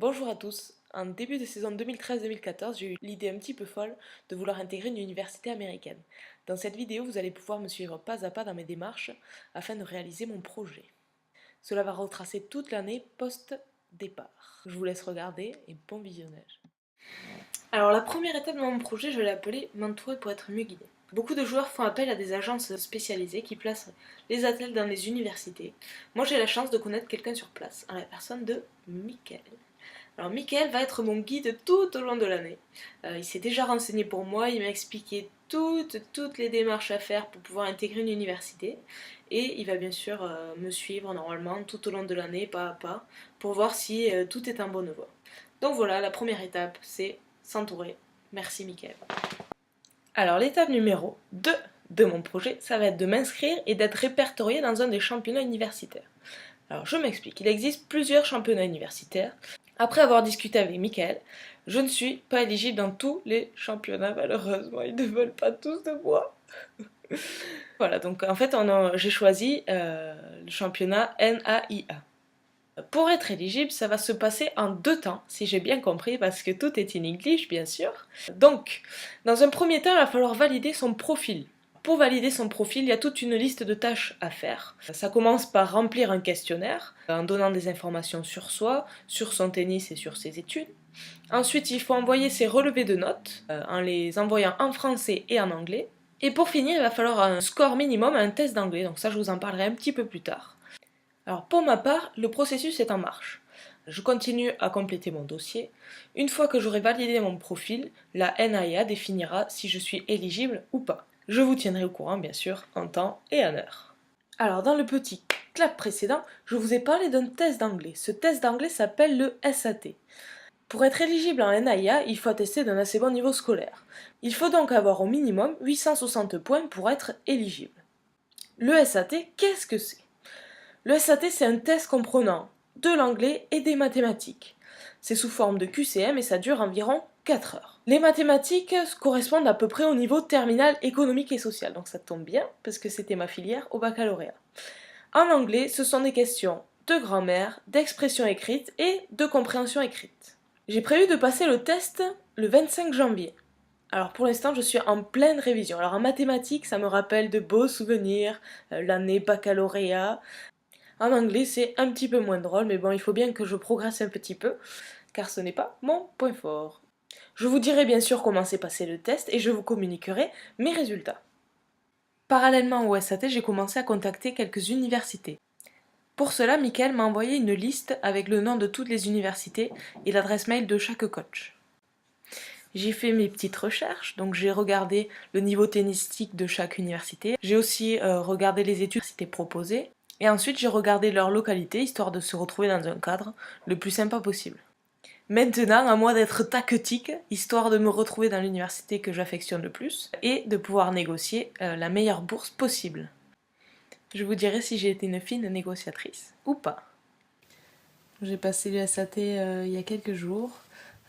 Bonjour à tous. En début de saison 2013-2014, j'ai eu l'idée un petit peu folle de vouloir intégrer une université américaine. Dans cette vidéo, vous allez pouvoir me suivre pas à pas dans mes démarches afin de réaliser mon projet. Cela va retracer toute l'année post-départ. Je vous laisse regarder et bon visionnage. Alors la première étape de mon projet, je l'ai appelée m'entourer pour être mieux guidé. Beaucoup de joueurs font appel à des agences spécialisées qui placent les athlètes dans les universités. Moi j'ai la chance de connaître quelqu'un sur place, en la personne de Michael. Alors Mickaël va être mon guide tout au long de l'année. Il s'est déjà renseigné pour moi, il m'a expliqué toutes les démarches à faire pour pouvoir intégrer une université. Et il va bien sûr me suivre normalement tout au long de l'année, pas à pas, pour voir si tout est en bonne voie. Donc voilà, la première étape, c'est s'entourer. Merci Mickaël. Alors l'étape numéro 2 de mon projet, ça va être de m'inscrire et d'être répertorié dans un des championnats universitaires. Alors je m'explique, il existe plusieurs championnats universitaires. Après avoir discuté avec Michael, je ne suis pas éligible dans tous les championnats, malheureusement, ils ne veulent pas tous de moi. Voilà, donc en fait j'ai choisi le championnat NAIA. Pour être éligible, ça va se passer en 2 temps, si j'ai bien compris, parce que tout est in English, bien sûr. Donc, dans un premier temps, il va falloir valider son profil. Pour valider son profil, il y a toute une liste de tâches à faire. Ça commence par remplir un questionnaire, en donnant des informations sur soi, sur son tennis et sur ses études. Ensuite, il faut envoyer ses relevés de notes, en les envoyant en français et en anglais. Et pour finir, il va falloir un score minimum à un test d'anglais, donc ça je vous en parlerai un petit peu plus tard. Alors pour ma part, le processus est en marche. Je continue à compléter mon dossier. Une fois que j'aurai validé mon profil, la NAIA définira si je suis éligible ou pas. Je vous tiendrai au courant bien sûr, en temps et en heure. Alors dans le petit clap précédent, je vous ai parlé d'un test d'anglais. Ce test d'anglais s'appelle le SAT. Pour être éligible en NAIA, il faut attester d'un assez bon niveau scolaire. Il faut donc avoir au minimum 860 points pour être éligible. Le SAT, qu'est-ce que c'est? Le SAT, c'est un test comprenant de l'anglais et des mathématiques. C'est sous forme de QCM et ça dure environ 4 heures. Les mathématiques correspondent à peu près au niveau terminal économique et social, donc ça tombe bien parce que c'était ma filière au baccalauréat. En anglais, ce sont des questions de grammaire, d'expression écrite et de compréhension écrite. J'ai prévu de passer le test le 25 janvier. Alors pour l'instant, je suis en pleine révision. Alors en mathématiques, ça me rappelle de beaux souvenirs, l'année baccalauréat. En anglais, c'est un petit peu moins drôle, mais bon, il faut bien que je progresse un petit peu, car ce n'est pas mon point fort. Je vous dirai bien sûr comment s'est passé le test et je vous communiquerai mes résultats. Parallèlement au SAT, j'ai commencé à contacter quelques universités. Pour cela, Mickaël m'a envoyé une liste avec le nom de toutes les universités et l'adresse mail de chaque coach. J'ai fait mes petites recherches, donc j'ai regardé le niveau tennistique de chaque université. J'ai aussi regardé les études qui étaient proposées. Et ensuite, j'ai regardé leur localité, histoire de se retrouver dans un cadre le plus sympa possible. Maintenant, à moi d'être tactique, histoire de me retrouver dans l'université que j'affectionne le plus, et de pouvoir négocier la meilleure bourse possible. Je vous dirai si j'ai été une fine négociatrice ou pas. J'ai passé le SAT il y a quelques jours.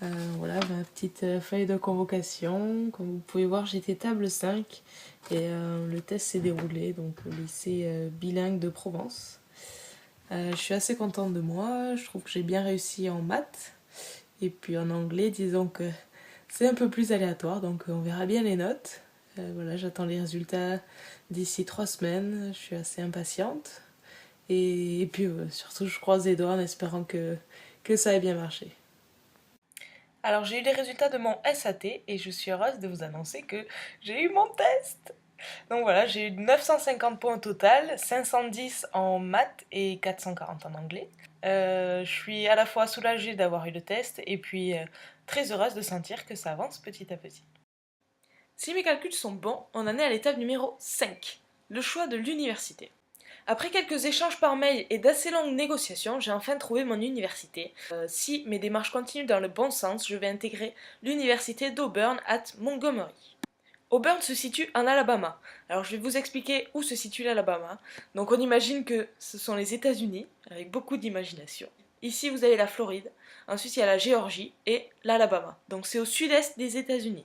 Voilà ma petite feuille de convocation. Comme vous pouvez voir, j'étais table 5 et le test s'est déroulé donc au lycée bilingue de Provence. Je suis assez contente de moi, je trouve que j'ai bien réussi en maths et puis en anglais, disons que c'est un peu plus aléatoire, donc on verra bien les notes. Voilà, j'attends les résultats d'ici 3 semaines, je suis assez impatiente et puis surtout je croise les doigts en espérant que ça ait bien marché. Alors j'ai eu les résultats de mon SAT et je suis heureuse de vous annoncer que j'ai eu mon test. Donc voilà, j'ai eu 950 points au total, 510 en maths et 440 en anglais. Je suis à la fois soulagée d'avoir eu le test et puis très heureuse de sentir que ça avance petit à petit. Si mes calculs sont bons, on en est à l'étape numéro 5, le choix de l'université. Après quelques échanges par mail et d'assez longues négociations, j'ai enfin trouvé mon université. Si mes démarches continuent dans le bon sens, je vais intégrer l'université d'Auburn at Montgomery. Auburn se situe en Alabama. Alors je vais vous expliquer où se situe l'Alabama. Donc on imagine que ce sont les États-Unis, avec beaucoup d'imagination. Ici vous avez la Floride, ensuite il y a la Géorgie et l'Alabama. Donc c'est au sud-est des États-Unis.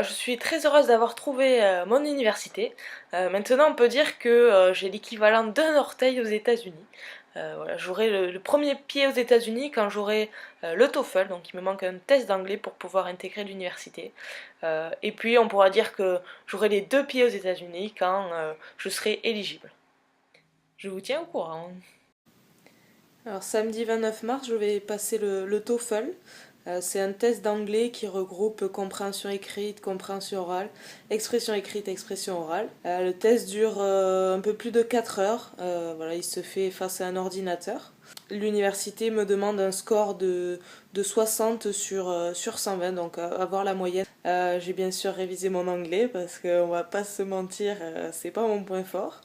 Je suis très heureuse d'avoir trouvé mon université. Maintenant, on peut dire que j'ai l'équivalent d'un orteil aux États-Unis. Voilà, j'aurai le premier pied aux États-Unis quand j'aurai le TOEFL, donc il me manque un test d'anglais pour pouvoir intégrer l'université. Et puis on pourra dire que j'aurai les 2 pieds aux États-Unis quand je serai éligible. Je vous tiens au courant. Alors samedi 29 mars, je vais passer le TOEFL. C'est un test d'anglais qui regroupe compréhension écrite, compréhension orale, expression écrite, expression orale. Le test dure un peu plus de 4 heures. Voilà, il se fait face à un ordinateur. L'université me demande un score de 60 sur 120, donc avoir la moyenne. J'ai bien sûr révisé mon anglais parce qu'on va pas se mentir, c'est pas mon point fort.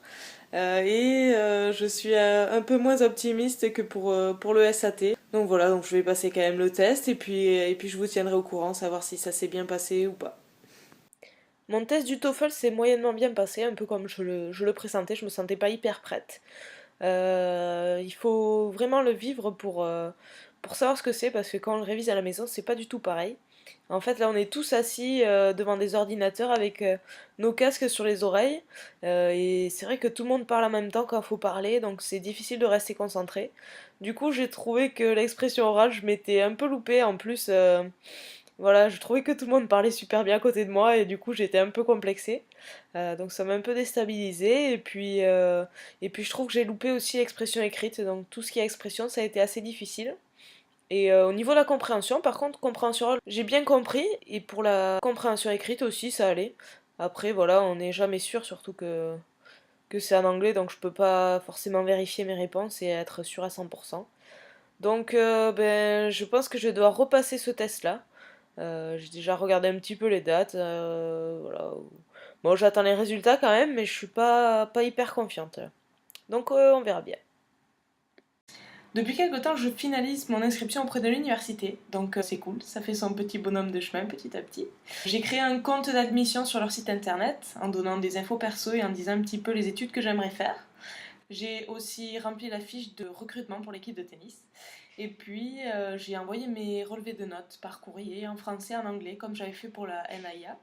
Je suis un peu moins optimiste que pour le SAT. Donc voilà, donc je vais passer quand même le test et puis je vous tiendrai au courant, savoir si ça s'est bien passé ou pas. Mon test du TOEFL s'est moyennement bien passé, un peu comme je le pressentais, je me sentais pas hyper prête. Il faut vraiment le vivre pour savoir ce que c'est, parce que quand on le révise à la maison, c'est pas du tout pareil. En fait, là, on est tous assis devant des ordinateurs avec nos casques sur les oreilles. Et c'est vrai que tout le monde parle en même temps quand il faut parler, donc c'est difficile de rester concentré. Du coup, j'ai trouvé que l'expression orale, je m'étais un peu loupée. En plus, voilà, je trouvais que tout le monde parlait super bien à côté de moi et du coup, j'étais un peu complexée. Donc ça m'a un peu déstabilisée. Et puis je trouve que j'ai loupé aussi l'expression écrite. Donc tout ce qui est expression, ça a été assez difficile. Et au niveau de la compréhension, par contre, compréhension orale, j'ai bien compris, et pour la compréhension écrite aussi, ça allait. Après, voilà, on n'est jamais sûr, surtout que c'est en anglais, donc je peux pas forcément vérifier mes réponses et être sûr à 100%. Donc, ben, je pense que je dois repasser ce test-là. J'ai déjà regardé un petit peu les dates, voilà. Bon, j'attends les résultats quand même, mais je suis pas hyper confiante. Donc, on verra bien. Depuis quelque temps, je finalise mon inscription auprès de l'université, donc c'est cool, ça fait son petit bonhomme de chemin petit à petit. J'ai créé un compte d'admission sur leur site internet en donnant des infos perso et en disant un petit peu les études que j'aimerais faire. J'ai aussi rempli la fiche de recrutement pour l'équipe de tennis. Et puis j'ai envoyé mes relevés de notes par courrier en français et en anglais comme j'avais fait pour la NAIA.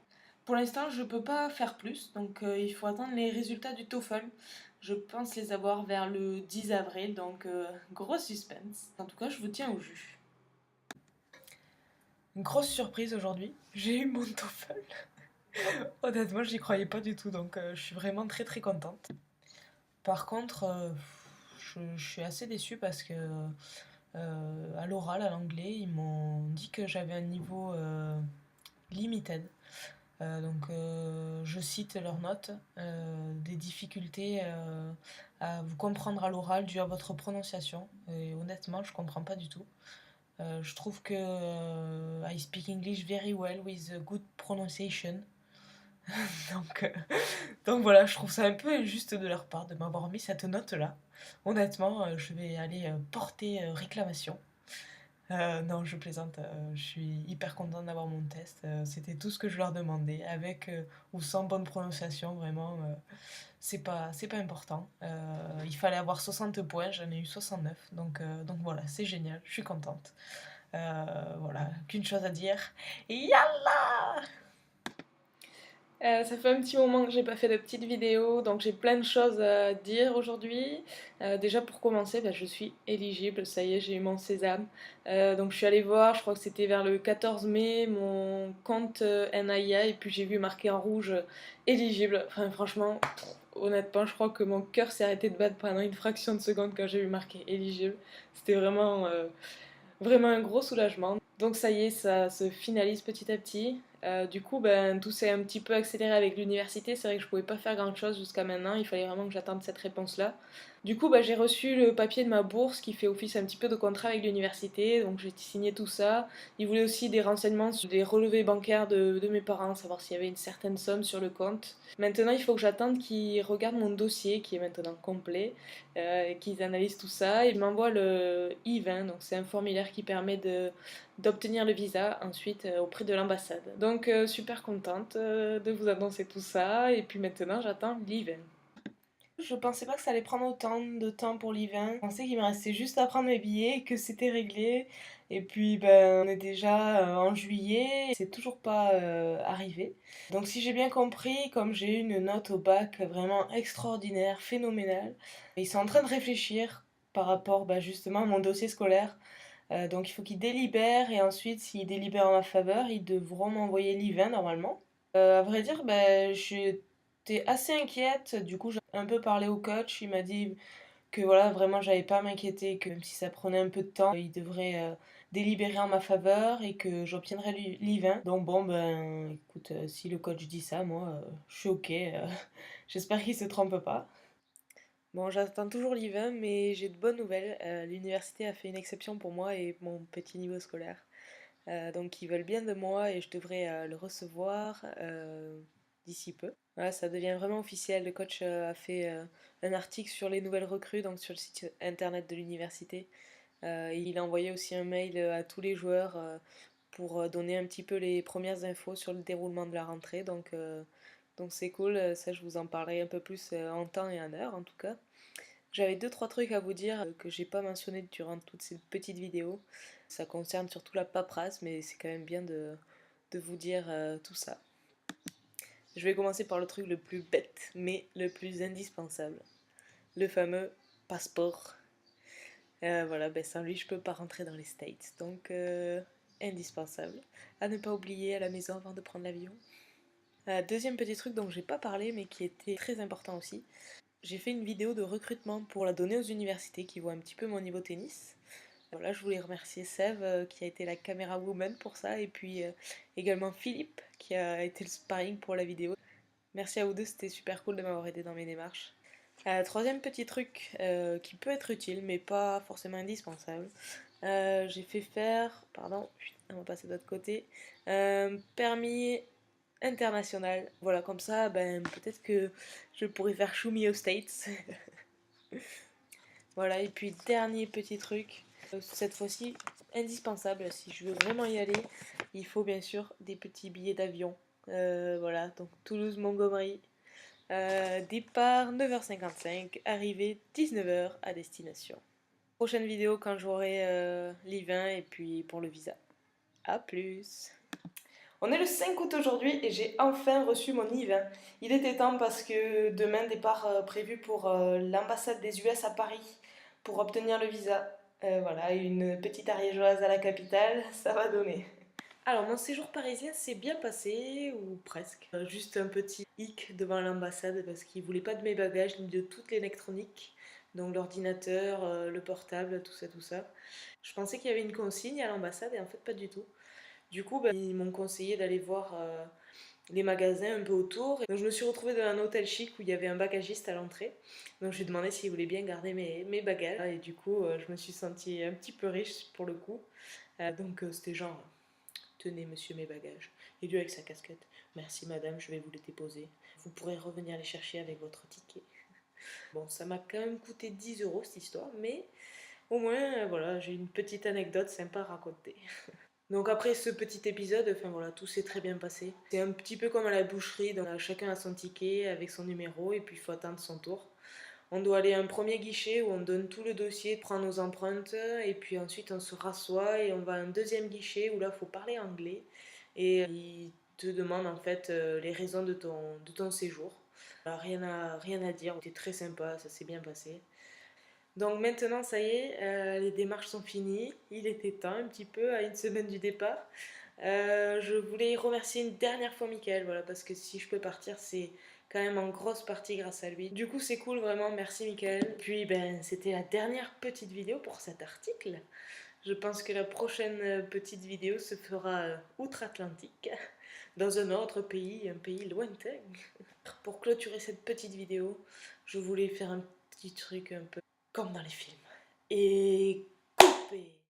Pour l'instant, je ne peux pas faire plus, donc il faut attendre les résultats du TOEFL. Je pense les avoir vers le 10 avril, donc gros suspense. En tout cas, je vous tiens au jus. Une grosse surprise aujourd'hui, j'ai eu mon TOEFL. Honnêtement, j'y croyais pas du tout, donc je suis vraiment très très contente. Par contre, je suis assez déçue parce que à l'oral, à l'anglais, ils m'ont dit que j'avais un niveau limited. Je cite leurs notes, des difficultés à vous comprendre à l'oral dû à votre prononciation. Et honnêtement, je comprends pas du tout. Je trouve que I speak English very well with a good pronunciation. donc, euh, donc voilà, je trouve ça un peu injuste de leur part de m'avoir mis cette note-là. Honnêtement, je vais aller porter réclamation. Non, je plaisante. Je suis hyper contente d'avoir mon test. C'était tout ce que je leur demandais, avec ou sans bonne prononciation, vraiment. C'est pas important. Il fallait avoir 60 points, j'en ai eu 69. Donc voilà, c'est génial, je suis contente. Voilà, qu'une chose à dire. Yallah! Ça fait un petit moment que j'ai pas fait de petite vidéo, donc j'ai plein de choses à dire aujourd'hui. Déjà pour commencer, bah, je suis éligible, ça y est, j'ai eu mon sésame. Donc je suis allée voir, je crois que c'était vers le 14 mai, mon compte NAIA, et puis j'ai vu marqué en rouge éligible. Enfin franchement, honnêtement, je crois que mon cœur s'est arrêté de battre pendant une fraction de seconde quand j'ai vu marqué éligible. C'était vraiment un gros soulagement. Donc ça y est, ça se finalise petit à petit. Du coup, ben, tout s'est un petit peu accéléré avec l'université. C'est vrai que je pouvais pas faire grand chose jusqu'à maintenant. Il fallait vraiment que j'attende cette réponse-là. Du coup, ben, j'ai reçu le papier de ma bourse qui fait office un petit peu de contrat avec l'université. Donc j'ai signé tout ça. Ils voulaient aussi des renseignements sur les relevés bancaires de mes parents, savoir s'il y avait une certaine somme sur le compte. Maintenant, il faut que j'attende qu'ils regardent mon dossier qui est maintenant complet, qu'ils analysent tout ça. Ils m'envoient le I-20, donc c'est un formulaire qui permet d'obtenir le visa ensuite auprès de l'ambassade. Donc super contente de vous annoncer tout ça et puis maintenant j'attends l'I-20. Je pensais pas que ça allait prendre autant de temps pour l'I-20. Je pensais qu'il me restait juste à prendre mes billets et que c'était réglé. Et puis ben on est déjà en juillet, c'est toujours pas arrivé. Donc si j'ai bien compris, comme j'ai eu une note au bac vraiment extraordinaire, phénoménale, ils sont en train de réfléchir par rapport justement à mon dossier scolaire. Donc il faut qu'ils délibèrent et ensuite s'ils délibèrent en ma faveur, ils devront m'envoyer l'I-20 normalement. À vrai dire, j'étais assez inquiète, du coup j'ai un peu parlé au coach, il m'a dit que voilà, vraiment j'avais pas à m'inquiéter, que même si ça prenait un peu de temps, il devrait délibérer en ma faveur et que j'obtiendrai l'I-20. Donc bon, écoute, si le coach dit ça, moi je suis ok, j'espère qu'il se trompe pas. Bon, j'attends toujours l'I-20, mais j'ai de bonnes nouvelles. L'université a fait une exception pour moi et mon petit niveau scolaire. Donc ils veulent bien de moi et je devrais le recevoir d'ici peu. Voilà, ça devient vraiment officiel. Le coach a fait un article sur les nouvelles recrues, donc sur le site internet de l'université. Et il a envoyé aussi un mail à tous les joueurs pour donner un petit peu les premières infos sur le déroulement de la rentrée. Donc c'est cool, ça je vous en parlerai un peu plus en temps et en heure en tout cas. J'avais deux trois trucs à vous dire que j'ai pas mentionné durant toutes ces petites vidéos. Ça concerne surtout la paperasse, mais c'est quand même bien de vous dire tout ça. Je vais commencer par le truc le plus bête, mais le plus indispensable. Le fameux passeport. Voilà, sans lui, je peux pas rentrer dans les States. Donc, indispensable. À ne pas oublier à la maison avant de prendre l'avion. Deuxième petit truc dont j'ai pas parlé, mais qui était très important aussi. J'ai fait une vidéo de recrutement pour la donner aux universités qui voient un petit peu mon niveau tennis. Voilà, je voulais remercier Sève qui a été la caméra woman pour ça, et puis également Philippe qui a été le sparring pour la vidéo. Merci à vous deux, c'était super cool de m'avoir aidé dans mes démarches. Troisième petit truc qui peut être utile mais pas forcément indispensable. J'ai fait faire, pardon, on va passer de l'autre côté, permis international. Voilà, comme ça, peut-être que je pourrais faire Choumi aux States. Voilà, et puis dernier petit truc, cette fois-ci indispensable, si je veux vraiment y aller, il faut bien sûr des petits billets d'avion. Voilà, donc Toulouse-Montgomery, départ 9h55, arrivée 19h à destination. Prochaine vidéo quand j'aurai l'I-20 et puis pour le visa. A plus! On est le 5 août aujourd'hui et j'ai enfin reçu mon I-20. Il était temps parce que demain, départ prévu pour l'ambassade des US à Paris pour obtenir le visa. Voilà, une petite ariégeoise à la capitale, ça va donner. Alors, mon séjour parisien s'est bien passé, ou presque. Juste un petit hic devant l'ambassade parce qu'ils voulaient pas de mes bagages ni de toute l'électronique. Donc l'ordinateur, le portable, tout ça, tout ça. Je pensais qu'il y avait une consigne à l'ambassade et en fait pas du tout. Du coup, ils m'ont conseillé d'aller voir les magasins un peu autour. Donc, je me suis retrouvée dans un hôtel chic où il y avait un bagagiste à l'entrée. Donc j'ai demandé s'il voulait bien garder mes bagages. Et du coup, je me suis sentie un petit peu riche pour le coup. C'était genre, tenez monsieur mes bagages. Et lui avec sa casquette, merci madame, je vais vous les déposer. Vous pourrez revenir les chercher avec votre ticket. Bon, ça m'a quand même coûté 10 euros cette histoire, mais au moins, voilà, j'ai une petite anecdote sympa à raconter. Donc après ce petit épisode, enfin voilà, tout s'est très bien passé. C'est un petit peu comme à la boucherie, donc chacun a son ticket avec son numéro et puis il faut attendre son tour. On doit aller à un premier guichet où on donne tout le dossier, prend nos empreintes et puis ensuite on se rassoit et on va à un deuxième guichet où là il faut parler anglais et il te demande en fait les raisons de ton séjour. Rien à dire, c'était très sympa, ça s'est bien passé. Donc maintenant, ça y est, les démarches sont finies. Il était temps, un petit peu, à une semaine du départ. Je voulais remercier une dernière fois Mickaël, voilà, parce que si je peux partir, c'est quand même en grosse partie grâce à lui. Du coup, c'est cool, vraiment, merci Mickaël. Puis, c'était la dernière petite vidéo pour cet article. Je pense que la prochaine petite vidéo se fera outre-Atlantique, dans un autre pays, un pays lointain. Pour clôturer cette petite vidéo, je voulais faire un petit truc un peu comme dans les films. Et couper.